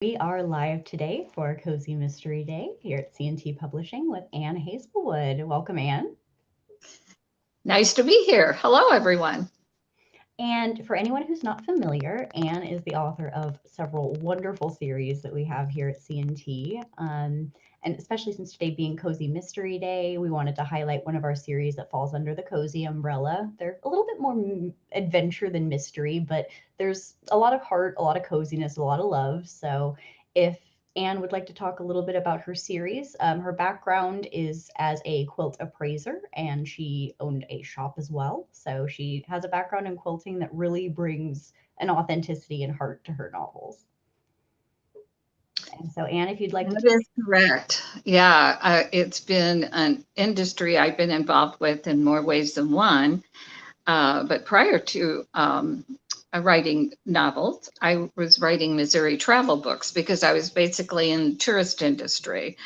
We are live today for Cozy Mystery Day here at C&T Publishing with Ann Hazelwood. Welcome, Ann. Nice to be here. Hello, everyone. And for anyone who's not familiar, Ann is the author of several wonderful series that we have here at C&T. And especially since today being Cozy Mystery Day, we wanted to highlight one of our series that falls under the cozy umbrella. They're a little bit more adventure than mystery, but there's a lot of heart, a lot of coziness, a lot of love. So if Anne would like to talk a little bit about her series. Her background is as a quilt appraiser, and she owned a shop as well. So she has a background in quilting that really brings an authenticity and heart to her novels. And so, Anne, if you'd like to That talk. is correct. Yeah, it's been an industry I've been involved with in more ways than one. But prior to writing novels, I was writing Missouri travel books because I was basically in the tourist industry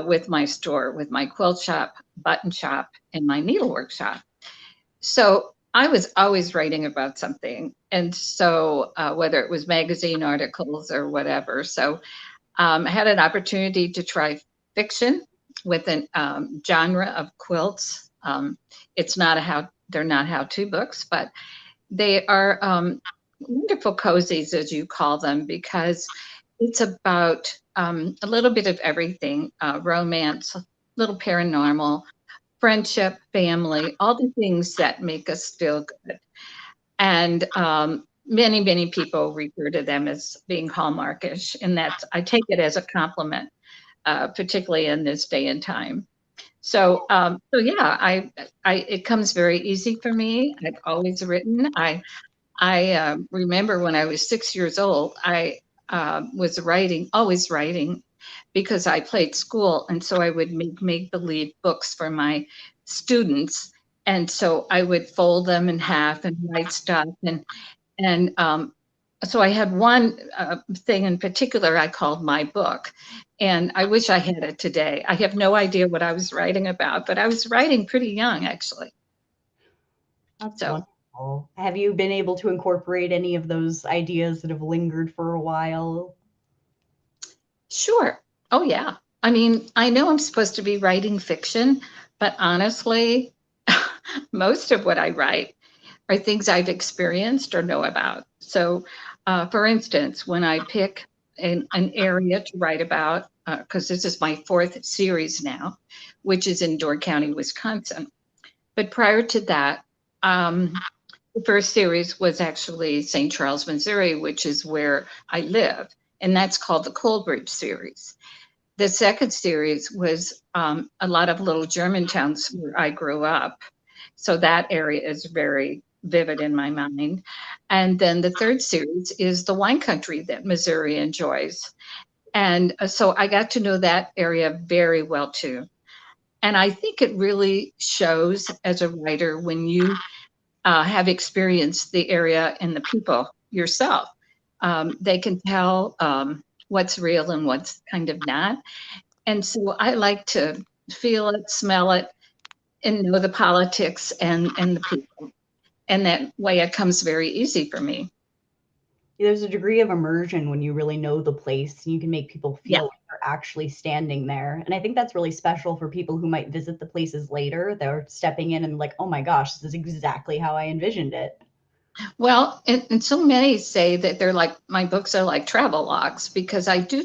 with my store, with my quilt shop, button shop, and my needlework shop. So I was always writing about something. And so whether it was magazine articles or whatever. So I had an opportunity to try fiction with an genre of quilts. It's not a how they're not how-to books, but they are wonderful cozies, as you call them, because it's about a little bit of everything: romance, a little paranormal, friendship, family, all the things that make us feel good. And many people refer to them as being hallmarkish, and that's I take it as a compliment, particularly in this day and time. So yeah, I it comes very easy for me. I've always written. I remember when I was 6 years old, I was writing, always writing, because I played school, and so I would make believe books for my students, and so I would fold them in half and write stuff, and so I had one thing in particular I called my book, and I wish I had it today. I have no idea what I was writing about, but I was writing pretty young, actually. That's So wonderful. Have you been able to incorporate any of those ideas that have lingered for a while? sure. Oh, yeah. I mean, I know I'm supposed to be writing fiction, but honestly, most of what I write are things I've experienced or know about. So, for instance, when I pick an area to write about, because this is my fourth series now, which is in Door County, Wisconsin. But prior to that, the first series was actually St. Charles, Missouri, which is where I live, and that's called the Coldbridge series. The second series was a lot of little German towns where I grew up. So that area is very vivid in my mind. And then the third series is the wine country that Missouri enjoys. And so I got to know that area very well too. And I think it really shows as a writer when you have experienced the area and the people yourself. They can tell what's real and what's kind of not. And so I like to feel it, smell it, and know the politics and the people. And that way it comes very easy for me. There's a degree of immersion when you really know the place and you can make people Yeah. feel like they're actually standing there. And I think that's really special for people who might visit the places later. They're stepping in and like, oh my gosh, this is exactly how I envisioned it. Well, and so many say that they're like my books are like travel logs because I do,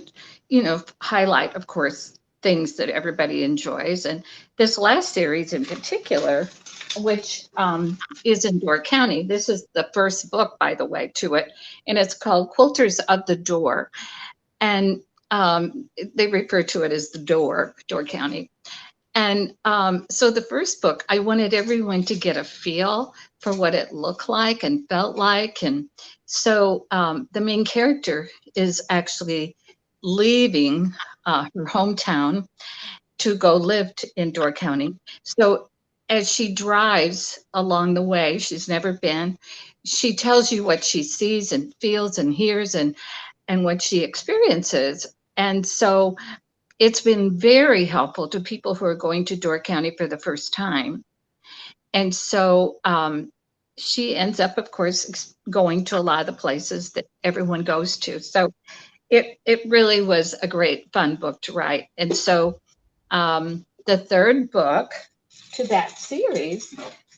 highlight, of course, things that everybody enjoys. And this last series in particular, which is in Door County, this is the first book, by the way, to it, and it's called Quilters of the Door. And they refer to it as the Door County. And so the first book, I wanted everyone to get a feel for what it looked like and felt like. And so the main character is actually leaving her hometown to go live in Door County. So as she drives along the way, she's never been, she tells you what she sees and feels and hears and what she experiences. And so it's been very helpful to people who are going to Door County for the first time. And so she ends up, of course, going to a lot of the places that everyone goes to. So it really was a great fun book to write. And so the third book to that series,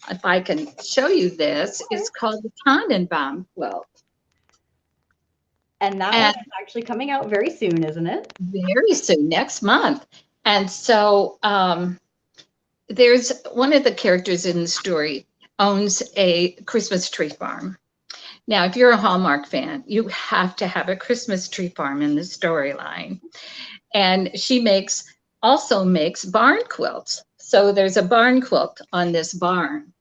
if I can show you this, is called the Conden Bomb quilt. And that one is actually coming out very soon, isn't it? Very soon, next month. And so there's one of the characters in the story owns a Christmas tree farm. Now, if you're a Hallmark fan, you have to have a Christmas tree farm in the storyline. And she also makes barn quilts. So there's a barn quilt on this barn.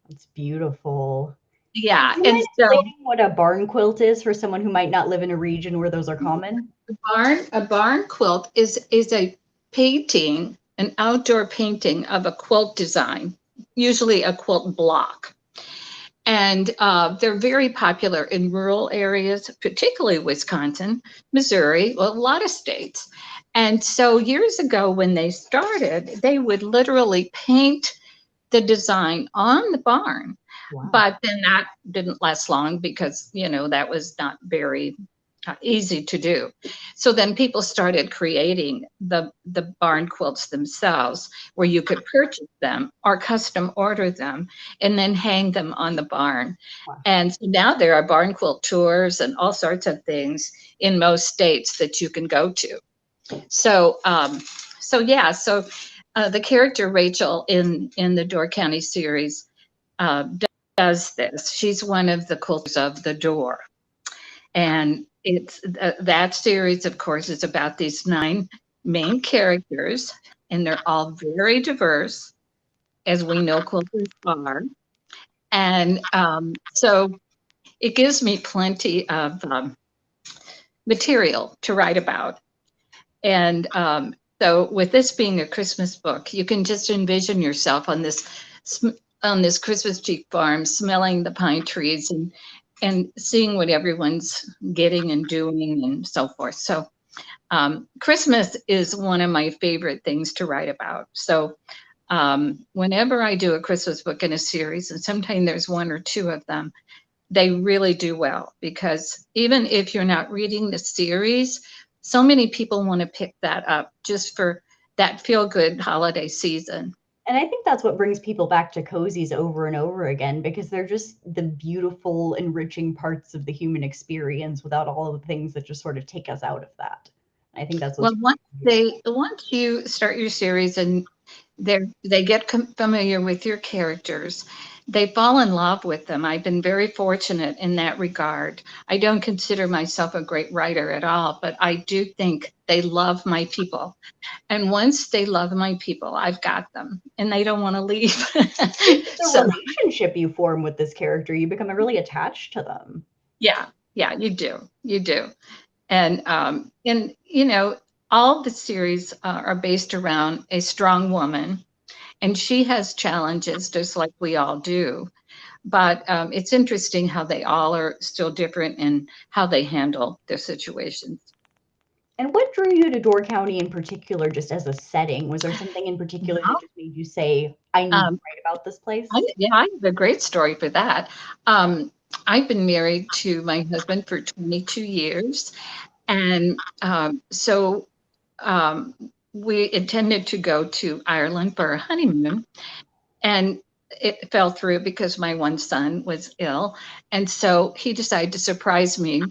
It's beautiful. Yeah. Do you mind explaining so what a barn quilt is for someone who might not live in a region where those are common? a barn quilt is a painting, an outdoor painting of a quilt design, usually a quilt block. And they're very popular in rural areas, particularly Wisconsin, Missouri, well, a lot of states. And so years ago when they started, they would literally paint the design on the barn. Wow. But then that didn't last long because, that was not very easy to do. So then people started creating the barn quilts themselves, where you could purchase them or custom order them and then hang them on the barn. Wow. And so now there are barn quilt tours and all sorts of things in most states that you can go to. So the character Rachel in the Door County series does this. She's one of the quilters of the Door. And it's that series, of course, is about these 9 main characters, and they're all very diverse, as we know quilters are. And so it gives me plenty of material to write about. And so with this being a Christmas book, you can just envision yourself on this Christmas tree farm, smelling the pine trees and seeing what everyone's getting and doing and so forth. So Christmas is one of my favorite things to write about. So whenever I do a Christmas book in a series, and sometimes there's 1 or 2 of them, they really do well, because even if you're not reading the series, so many people want to pick that up just for that feel-good holiday season. And I think that's what brings people back to cozies over and over again, because they're just the beautiful, enriching parts of the human experience without all of the things that just sort of take us out of that. I think that's what's once you start your series and they get familiar with your characters, they fall in love with them. I've been very fortunate in that regard. I don't consider myself a great writer at all, but I do think they love my people. And once they love my people, I've got them, and they don't want to leave. The relationship you form with this character, you become really attached to them. Yeah, you do. And all the series are based around a strong woman, and she has challenges just like we all do. But it's interesting how they all are still different in how they handle their situations. And what drew you to Door County in particular, just as a setting? Was there something in particular that just made you say, I need to write about this place? I have a great story for that. I've been married to my husband for 22 years. And so we intended to go to Ireland for a honeymoon. And it fell through because my one son was ill. And so he decided to surprise me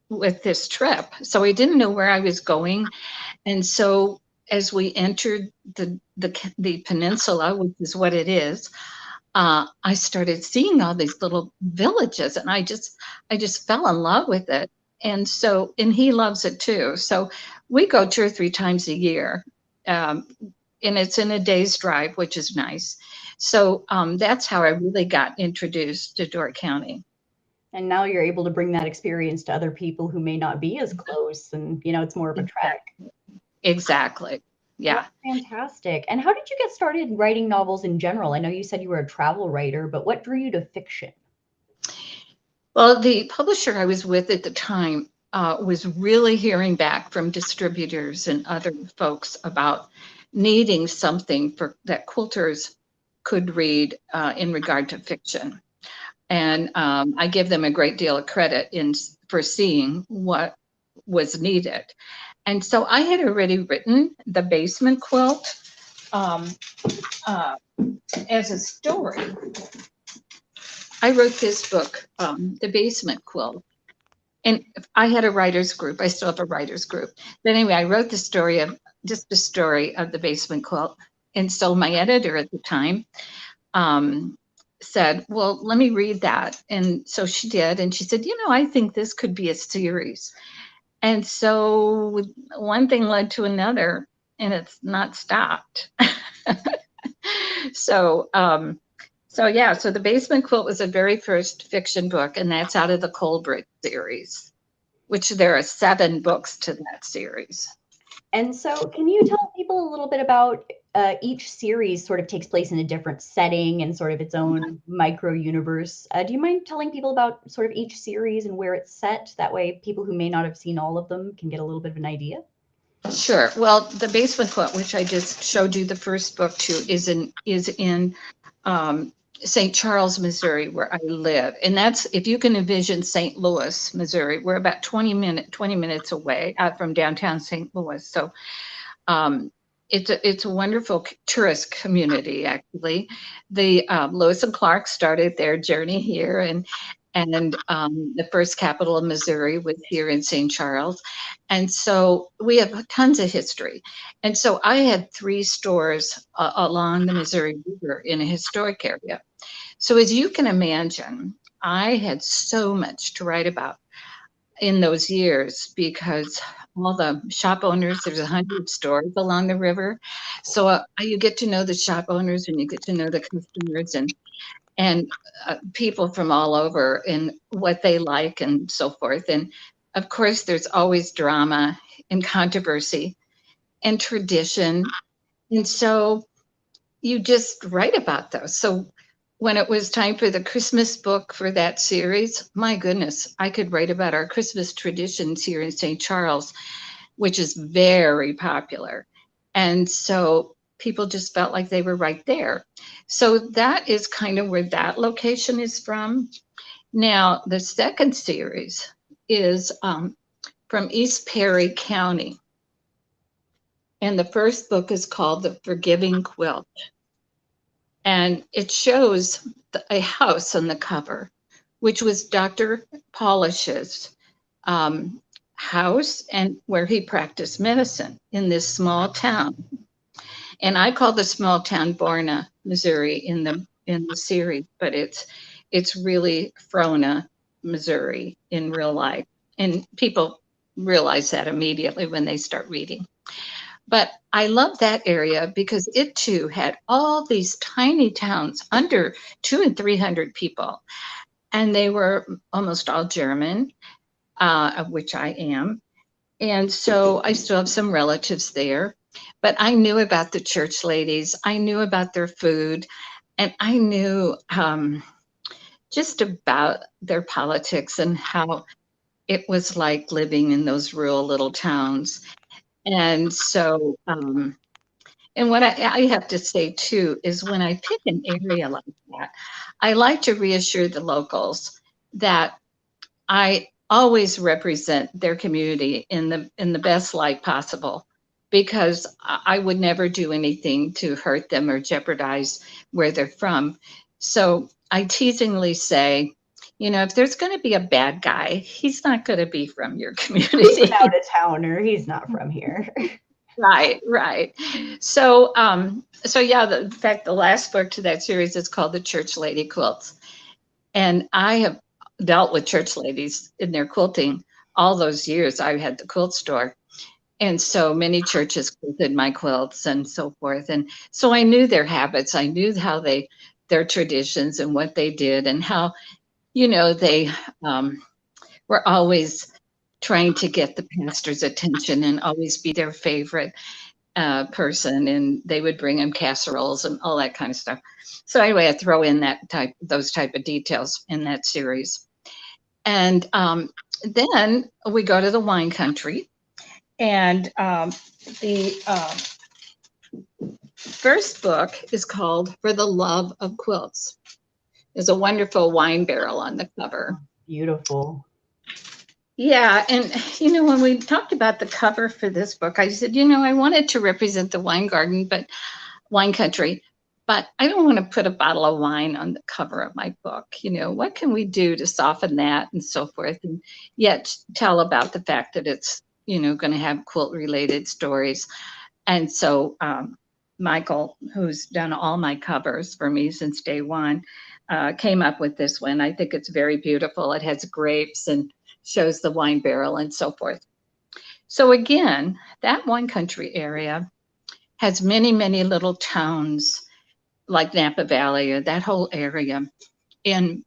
with this trip. So I didn't know where I was going. And so as we entered the peninsula, which is what it is, I started seeing all these little villages, and I just fell in love with it. And he loves it too. So we go 2 or 3 times a year. And it's in a day's drive, which is nice. So that's how I really got introduced to Door County. And now you're able to bring that experience to other people who may not be as close, and it's more of a trek. Exactly. Yeah. That's fantastic. And how did you get started writing novels in general? I know you said you were a travel writer, but what drew you to fiction? Well, the publisher I was with at the time was really hearing back from distributors and other folks about needing something that quilters could read in regard to fiction. And I give them a great deal of credit for seeing what was needed. And so I had already written the basement quilt um, uh, as a story. I wrote this book, The Basement Quilt, and I had a writers group. I still have a writers group. But anyway, I wrote the story of just the story of the basement quilt. And so my editor at the time um, said, well, let me read that. And so she did. And she said, I think this could be a series. And so one thing led to another, and it's not stopped. so, so the Basement Quilt was the very first fiction book, and that's out of the Colbridge series, which there are 7 books to that series. And so can you tell people a little bit about each series sort of takes place in a different setting and sort of its own micro universe. Do you mind telling people about sort of each series and where it's set? That way people who may not have seen all of them can get a little bit of an idea. Sure. Well, the Basement Quilt, which I just showed you the first book to, is in St. Charles, Missouri, where I live. And that's, if you can envision St. Louis, Missouri, we're about 20 minutes away from downtown St. Louis. So it's a wonderful tourist community, actually. The Lewis and Clark started their journey here, and the first capital of Missouri was here in St. Charles. And so we have tons of history. And so I had 3 stores along the Missouri River in a historic area. So as you can imagine, I had so much to write about in those years because all the shop owners, there's 100 stores along the river. So you get to know the shop owners and you get to know the customers and people from all over and what they like and so forth. And of course, there's always drama and controversy and tradition. And so you just write about those. So when it was time for the Christmas book for that series, my goodness, I could write about our Christmas traditions here in St. Charles, which is very popular. And so people just felt like they were right there. So that is kind of where that location is from. Now, the second series is from East Perry County. And the first book is called The Forgiving Quilt. And it shows a house on the cover, which was Dr. Polish's house and where he practiced medicine in this small town. And I call the small town Borna, Missouri in the series, but it's really Frona, Missouri in real life. And people realize that immediately when they start reading. But I love that area because it too had all these tiny towns under 200 and 300 people. And they were almost all German, of which I am. And so I still have some relatives there. But I knew about the church ladies. I knew about their food. And I knew just about their politics and how it was like living in those rural little towns. And so, and what I have to say too is when I pick an area like that, I like to reassure the locals that I always represent their community in the best light possible, because I would never do anything to hurt them or jeopardize where they're from. So I teasingly say, if there's going to be a bad guy, he's not going to be from your community. He's an out of towner. He's not from here. Right. So, yeah, in fact, the last book to that series is called The Church Lady Quilts. And I have dealt with church ladies in their quilting all those years. I had the quilt store. And so many churches quilted my quilts and so forth. And so I knew their habits. I knew how their traditions and what they did and how, they were always trying to get the pastor's attention and always be their favorite person. And they would bring him casseroles and all that kind of stuff. So anyway, I throw in those type of details in that series. And then we go to the wine country. And the first book is called For the Love of Quilts. There's a wonderful wine barrel on the cover. Beautiful. Yeah, and when we talked about the cover for this book, I said, I wanted to represent the wine garden, but wine country, but I don't want to put a bottle of wine on the cover of my book. What can we do to soften that and so forth, and yet tell about the fact that it's, going to have quilt related stories. And so Michael, who's done all my covers for me since day one, came up with this one. I think it's very beautiful. It has grapes and shows the wine barrel and so forth. So again, that wine country area has many, many little towns like Napa Valley or that whole area. And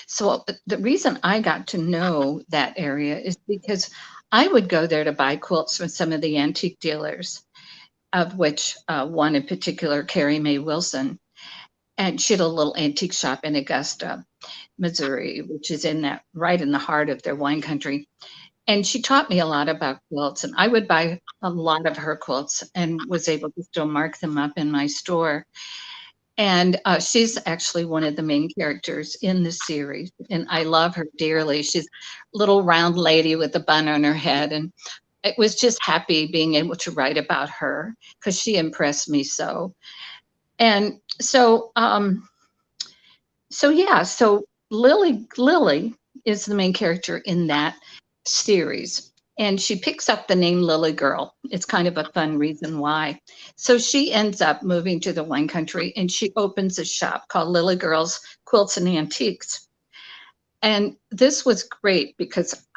so the reason I got to know that area is because I would go there to buy quilts from some of the antique dealers, of which one in particular, Carrie Mae Wilson, and she had a little antique shop in Augusta, Missouri, which is right in the heart of their wine country. And she taught me a lot about quilts, and I would buy a lot of her quilts and was able to still mark them up in my store. And she's actually one of the main characters in the series, and I love her dearly. She's a little round lady with a bun on her head, and it was just happy being able to write about her because she impressed me so. And so Lily is the main character in that series. And she picks up the name Lily Girl. It's kind of a fun reason why. So she ends up moving to the wine country and she opens a shop called Lily Girl's Quilts and Antiques. And this was great because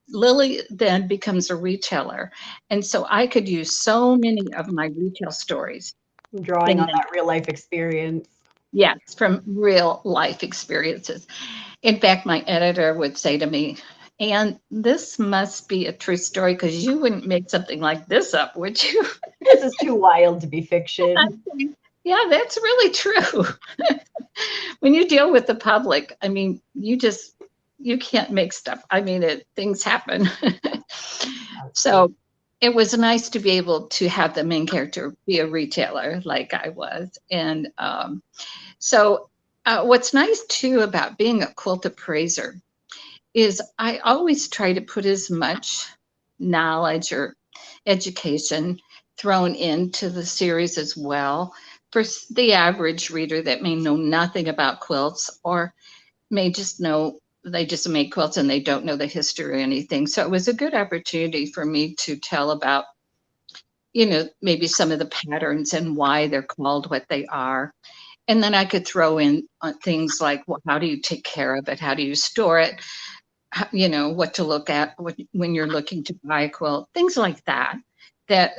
Lily then becomes a retailer. And so I could use so many of my retail stories Drawing in on them. that real life experience. Yes, from real life experiences. In fact, my editor would say to me, "And this must be a true story because you wouldn't make something like this up, would you?" This is too wild to be fiction. Yeah, that's really true. When you deal with the public, I mean, you can't make stuff. I mean, things happen. So it was nice to be able to have the main character be a retailer like I was. And so what's nice too about being a quilt appraiser is I always try to put as much knowledge or education thrown into the series as well for the average reader that may know nothing about quilts or may just know they just make quilts and they don't know the history or anything. So it was a good opportunity for me to tell about, maybe some of the patterns and why they're called what they are. And then I could throw in things like, well, how do you take care of it? How do you store it? What to look at when you're looking to buy a quilt, things like that.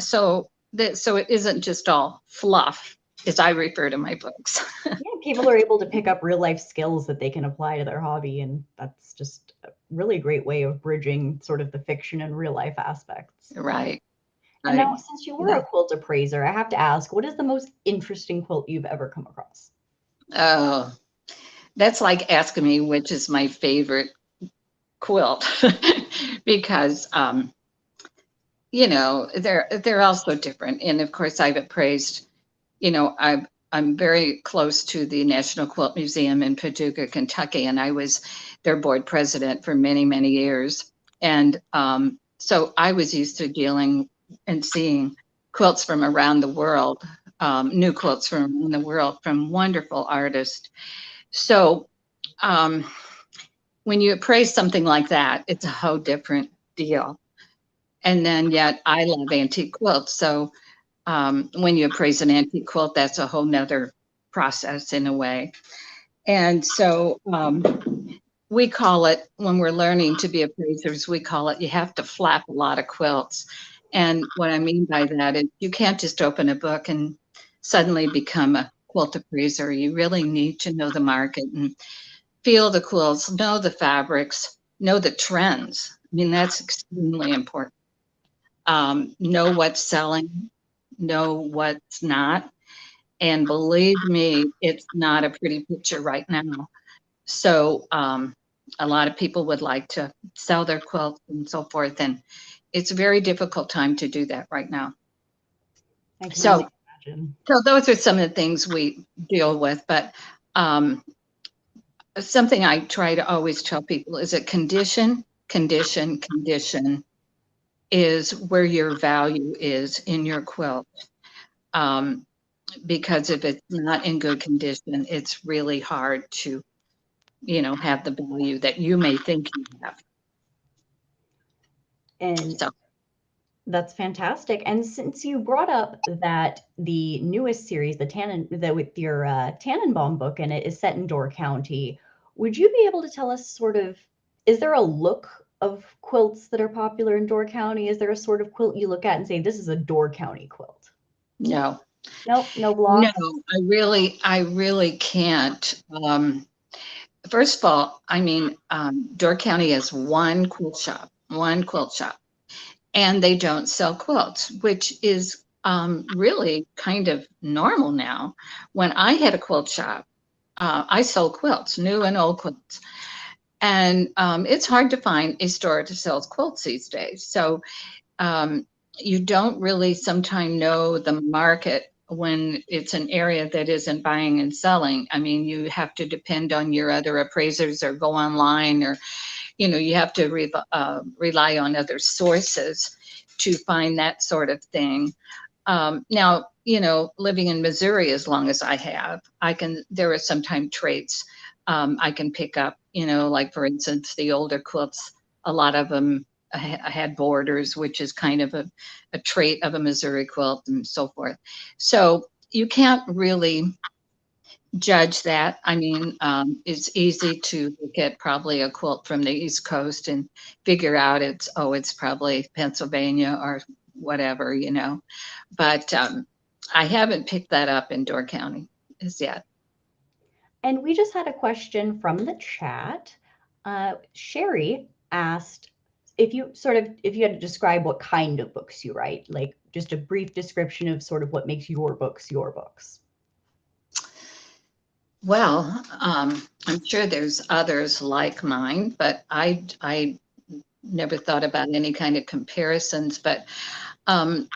So it isn't just all fluff, as I refer to my books. Yeah, people are able to pick up real life skills that they can apply to their hobby, and that's just a really great way of bridging sort of the fiction and real life aspects. Right. And Right. now, since you were a quilt appraiser, I have to ask, what is the most interesting quilt you've ever come across? Oh, that's like asking me which is my favorite quilt because they're all so different. And of course I've appraised, I'm very close to the National Quilt Museum in Paducah, Kentucky, and I was their board president for many, many years. And so I was used to dealing and seeing quilts from around the world, new quilts from around the world from wonderful artists. So when you appraise something like that, it's a whole different deal. And then yet I love antique quilts. So when you appraise an antique quilt, that's a whole nother process in a way. And so we call it, when we're learning to be appraisers, we call it, you have to flap a lot of quilts. And what I mean by that is you can't just open a book and suddenly become a quilt appraiser. You really need to know the market and feel the quilts, know the fabrics, know the trends. I mean, that's extremely important. Know what's selling, know what's not. And believe me, it's not a pretty picture right now. So a lot of people would like to sell their quilts and so forth. And it's a very difficult time to do that right now. I can So, only imagine. so those are some of the things we deal with. But something I try to always tell people is that condition, condition, condition is where your value is in your quilt. Um, because if it's not in good condition, it's really hard to, have the value that you may think you have. And So, that's fantastic. And since you brought up that the newest series, with your Tannenbaum book, and it is set in Door County, would you be able to tell us sort of, is there a look of quilts that are popular in Door County? Is there a sort of quilt you look at and say, this is a Door County quilt? no, Nope, no no, blocks. I really can't. First of all, I mean, Door County has one quilt shop, and they don't sell quilts, which is really kind of normal now. When I had a quilt shop, I sold quilts, new and old quilts. And it's hard to find a store that sells quilts these days. So um, you don't really sometimes know the market when it's an area that isn't buying and selling. I mean, you have to depend on your other appraisers or go online, or, you have to rely on other sources to find that sort of thing. Now, living in Missouri as long as I have, there are sometimes traits I can pick up, like for instance, the older quilts, a lot of them had borders, which is kind of a trait of a Missouri quilt and so forth. So you can't really judge that. I mean, it's easy to look at probably a quilt from the East Coast and figure out it's probably Pennsylvania or whatever, But I haven't picked that up in Door County as yet. And we just had a question from the chat. Sherry asked if you had to describe what kind of books you write, like just a brief description of sort of what makes your books your books. Well, I'm sure there's others like mine, but I never thought about any kind of comparisons. But um,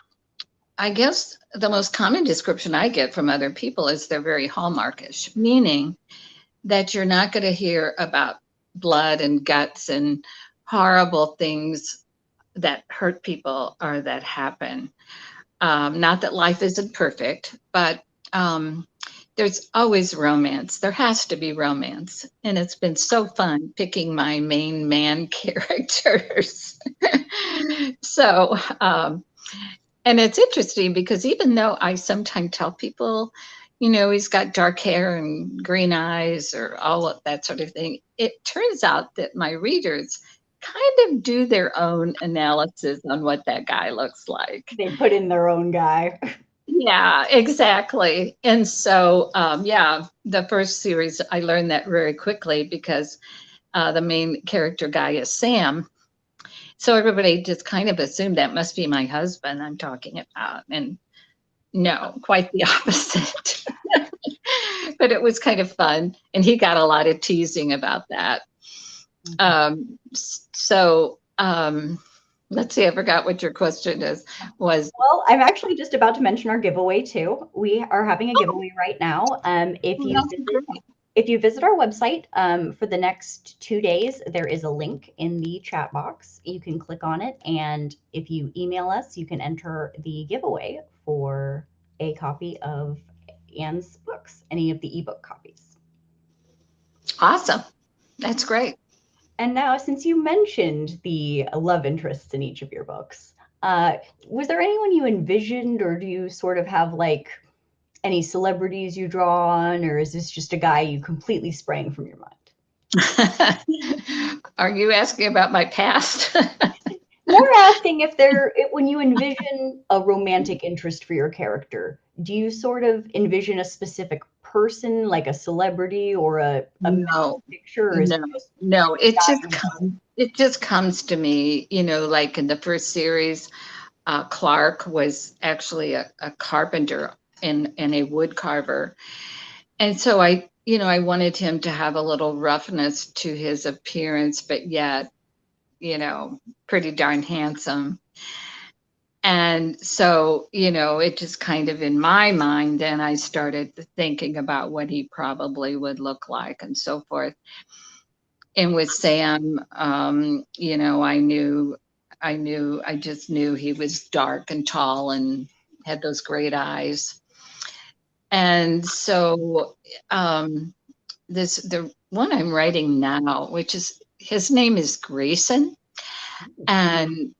I guess the most common description I get from other people is they're very hallmarkish, meaning that you're not going to hear about blood and guts and horrible things that hurt people or that happen. Not that life isn't perfect, but um, there's always romance. There has to be romance. And it's been so fun picking my main man characters. so, and it's interesting because even though I sometimes tell people, he's got dark hair and green eyes or all of that sort of thing, it turns out that my readers kind of do their own analysis on what that guy looks like. They put in their own guy. Yeah, exactly. And so, yeah, the first series, I learned that very quickly because the main character guy is Sam. So everybody just kind of assumed that must be my husband I'm talking about. And no, quite the opposite. But it was kind of fun. And he got a lot of teasing about that. So let's see, I forgot what your question was. Well, I'm actually just about to mention our giveaway too. We are having a giveaway right now. If you visit our website for the next 2 days, there is a link in the chat box. You can click on it, and if you email us, you can enter the giveaway for a copy of Ann's books, any of the ebook copies. Awesome. That's great. And now, since you mentioned the love interests in each of your books, was there anyone you envisioned, or do you sort of have like any celebrities you draw on, or is this just a guy you completely sprang from your mind? Are you asking about my past? More asking when you envision a romantic interest for your character, do you sort of envision a specific person, like a celebrity or a No, picture, or is it no, just no. It just comes to me, like in the first series, Clark was actually a carpenter and a wood carver. And so I wanted him to have a little roughness to his appearance, but yet, pretty darn handsome. And so, it just kind of in my mind, then I started thinking about what he probably would look like and so forth. And with Sam, I just knew he was dark and tall and had those great eyes. And so, the one I'm writing now, which is his name is Grayson, and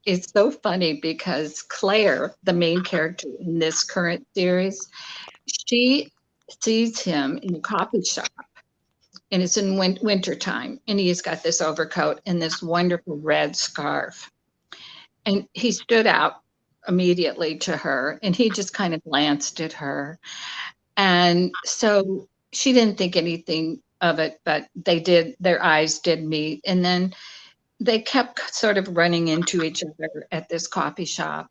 it's so funny because Claire, the main character in this current series, she sees him in a coffee shop, and it's in winter time, and he's got this overcoat and this wonderful red scarf, and he stood out immediately to her, and he just kind of glanced at her, and so she didn't think anything of it, but their eyes did meet, and then they kept sort of running into each other at this coffee shop.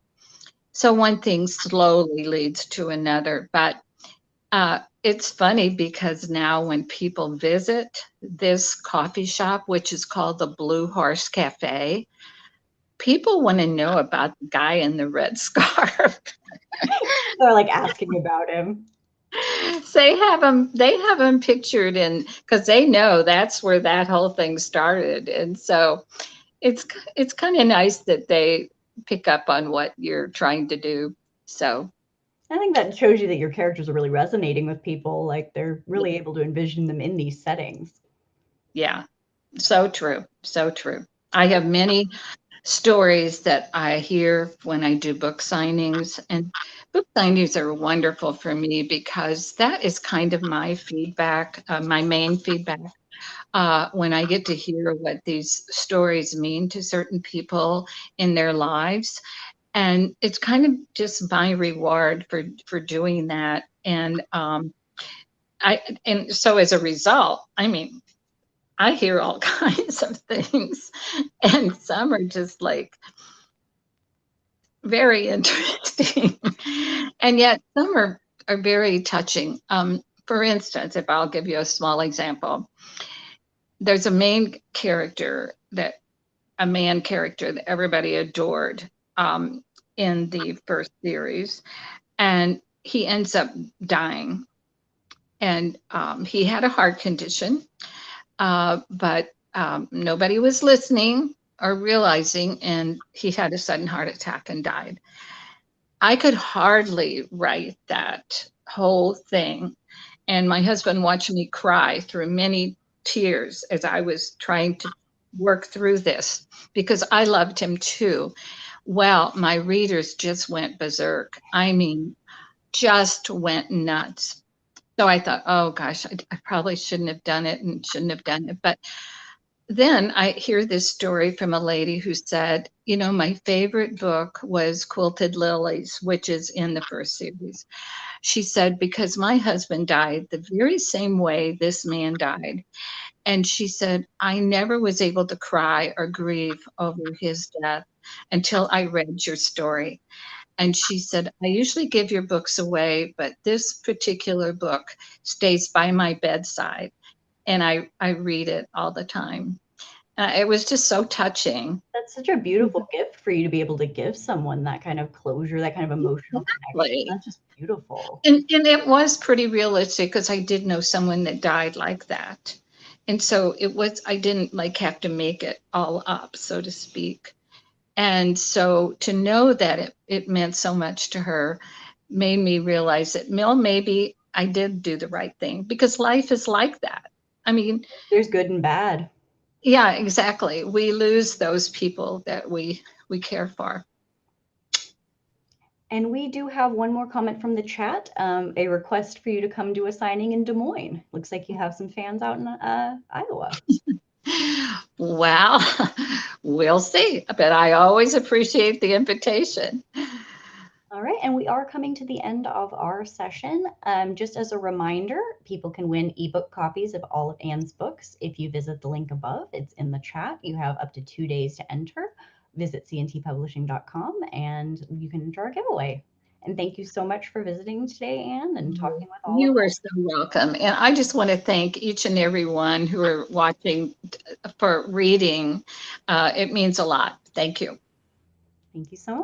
So one thing slowly leads to another, but it's funny because now when people visit this coffee shop, which is called the Blue Horse Cafe, people want to know about the guy in the red scarf. They're like asking about him. So they have him pictured in, because they know that's where that whole thing started, and so it's it's kind of nice that they pick up on what you're trying to do. So I think that shows you that your characters are really resonating with people. Like they're really able to envision them in these settings. yeah, so true, so true. I have many stories that I hear when I do book signings, and book signings are wonderful for me because that is kind of my feedback, my main feedback. When I get to hear what these stories mean to certain people in their lives, and it's kind of just my reward for doing that. And so as a result, I mean, I hear all kinds of things, and some are just like very interesting, and yet some are very touching. For instance, if I'll give you a small example, there's a man character that everybody adored in the first series, and he ends up dying. And he had a heart condition, but nobody was listening or realizing, and he had a sudden heart attack and died. I could hardly write that whole thing. And my husband watched me cry through many tears as I was trying to work through this because I loved him too. Well, my readers just went berserk. I mean, just went nuts. So I thought, oh gosh, I probably shouldn't have done it and shouldn't have done it. But then I hear this story from a lady who said, my favorite book was Quilted Lilies, which is in the first series. She said, because my husband died the very same way this man died. And she said, I never was able to cry or grieve over his death until I read your story. And she said, I usually give your books away, but this particular book stays by my bedside, and I read it all the time. It was just so touching. That's such a beautiful gift for you to be able to give someone that kind of closure, that kind of emotional connection. Exactly. That's just beautiful. And it was pretty realistic because I did know someone that died like that. And so I didn't like have to make it all up, so to speak. And so to know that it meant so much to her made me realize that, maybe I did do the right thing because life is like that. I mean, There's good and bad. yeah, exactly. We lose those people that we care for. And we do have one more comment from the chat, a request for you to come do a signing in Des Moines. Looks like you have some fans out in Iowa. Well, we'll see. But I always appreciate the invitation. All right, and we are coming to the end of our session. Just as a reminder, people can win ebook copies of all of Ann's books if you visit the link above. It's in the chat. You have up to 2 days to enter. Visit cntpublishing.com and you can enter our giveaway. And thank you so much for visiting today, Ann, and talking with all You of are us. so welcome. And I just want to thank each and every one who are watching for reading. It means a lot. Thank you. Thank you so much.